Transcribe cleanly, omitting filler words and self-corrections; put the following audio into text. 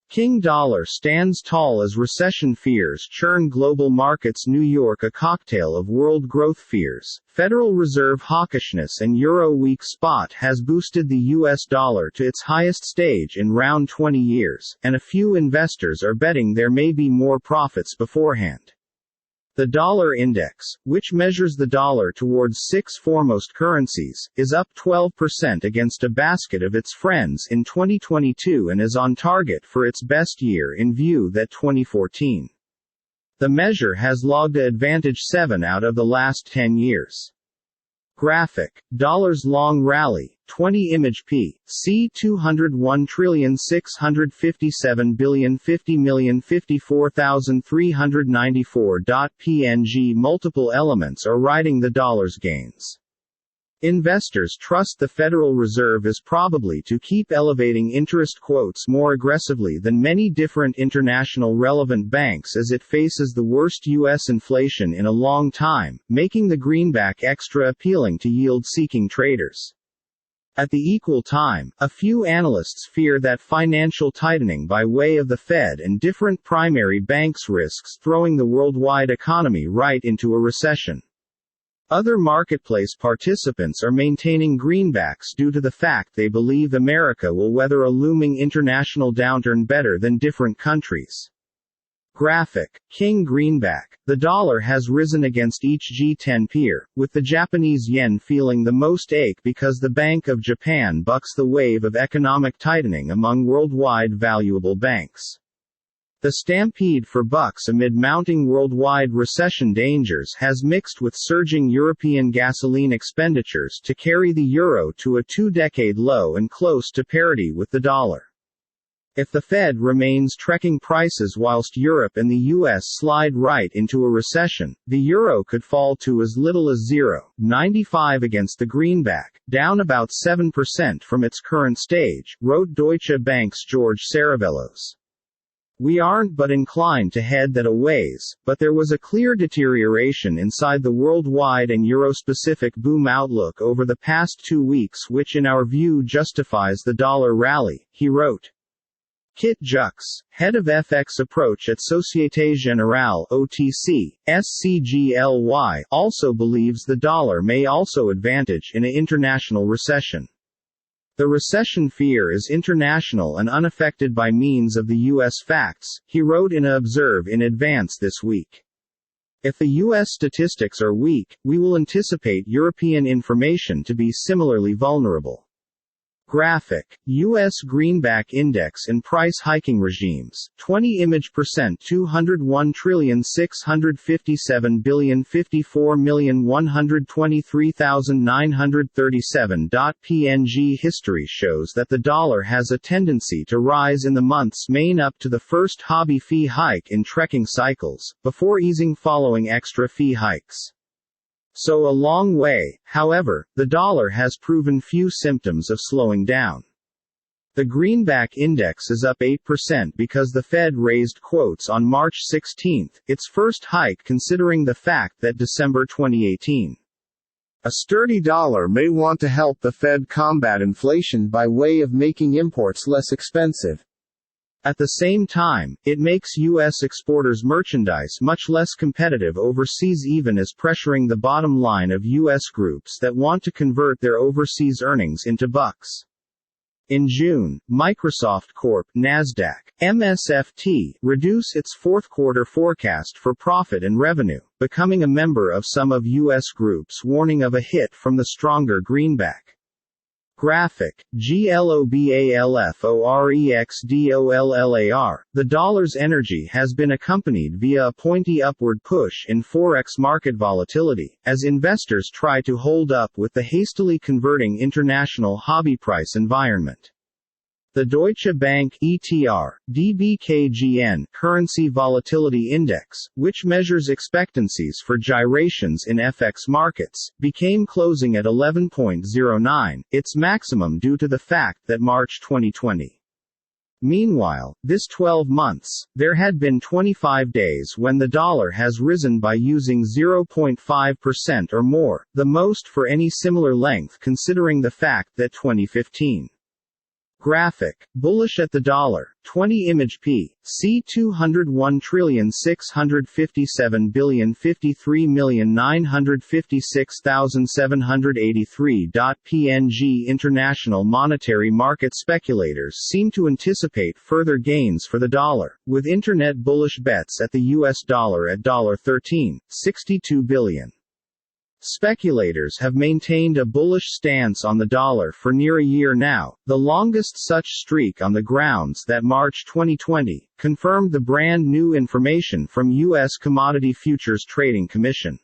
King dollar stands tall as recession fears churn global markets. New York, a cocktail of world growth fears, Federal Reserve hawkishness and Euro weak spot has boosted the US dollar to its highest stage in round 20 years, and a few investors are betting there may be more profits beforehand. The dollar index, which measures the dollar towards 6 foremost currencies, is up 12% against a basket of its friends in 2022 and is on target for its best year in view that 2014. The measure has logged an advantage 7 out of the last 10 years. Graphic. Dollar's long rally, 20 image p. C 201,650,050,054,394.png. Multiple elements are riding the dollar's gains. Investors trust the Federal Reserve is probably to keep elevating interest quotes more aggressively than many different international relevant banks as it faces the worst U.S. inflation in a long time, making the greenback extra appealing to yield-seeking traders. At the equal time, a few analysts fear that financial tightening by way of the Fed and different primary banks risks throwing the worldwide economy right into a recession. Other marketplace participants are maintaining greenbacks due to the fact they believe America will weather a looming international downturn better than different countries. Graphic. King greenback. The dollar has risen against each G10 peer, with the Japanese yen feeling the most ache because the Bank of Japan bucks the wave of economic tightening among worldwide valuable banks. The stampede for bucks amid mounting worldwide recession dangers has mixed with surging European gasoline expenditures to carry the euro to a 2-decade low and close to parity with the dollar. If the Fed remains trekking prices whilst Europe and the US slide right into a recession, the euro could fall to as little as 0.95 against the greenback, down about 7% from its current stage, wrote Deutsche Bank's George Saravellos. We aren't but inclined to head that a ways, but there was a clear deterioration inside the worldwide and Euro-specific boom outlook over the past 2 weeks which in our view justifies the dollar rally, he wrote. Kit Jux, head of FX approach at Société Générale OTC, SCGLY, also believes the dollar may also advantage in an international recession. The recession fear is international and unaffected by means of the U.S. facts, he wrote in a Observe in Advance this week. If the U.S. statistics are weak, we will anticipate European information to be similarly vulnerable. Graphic. U.S. Greenback Index and Price Hiking Regimes, 20 image percent 201,657,054,123,937.png. History shows that the dollar has a tendency to rise in the months main up to the first hobby fee hike in trekking cycles, before easing following extra fee hikes. So a long way, however, the dollar has proven few symptoms of slowing down. The greenback index is up 8% because the Fed raised quotes on March 16, its first hike considering the fact that December 2018. A sturdy dollar may want to help the Fed combat inflation by way of making imports less expensive. At the same time, it makes U.S. exporters' merchandise much less competitive overseas, even as pressuring the bottom line of U.S. groups that want to convert their overseas earnings into bucks. In June, Microsoft Corp. Nasdaq, MSFT, reduced its fourth-quarter forecast for profit and revenue, becoming a member of some of U.S. groups warning of a hit from the stronger greenback. Graphic. GLOBALFOREXDOLLAR. The dollar's energy has been accompanied via a pointy upward push in forex market volatility, as investors try to hold up with the hastily converting international hobby price environment. The Deutsche Bank ETR, DBKGN, Currency Volatility Index, which measures expectancies for gyrations in FX markets, became closing at 11.09, its maximum due to the fact that March 2020. Meanwhile, this 12 months, there had been 25 days when the dollar has risen by using 0.5% or more, the most for any similar length considering the fact that 2015. Graphic. Bullish at the dollar. 20 image p. C 201,657,053,956,783. PNG. International monetary market speculators seem to anticipate further gains for the dollar, with internet bullish bets at the US dollar at $13.62 billion. Speculators have maintained a bullish stance on the dollar for near a year now, the longest such streak, on the grounds that March 2020 confirmed the brand new information from U.S. Commodity Futures Trading Commission.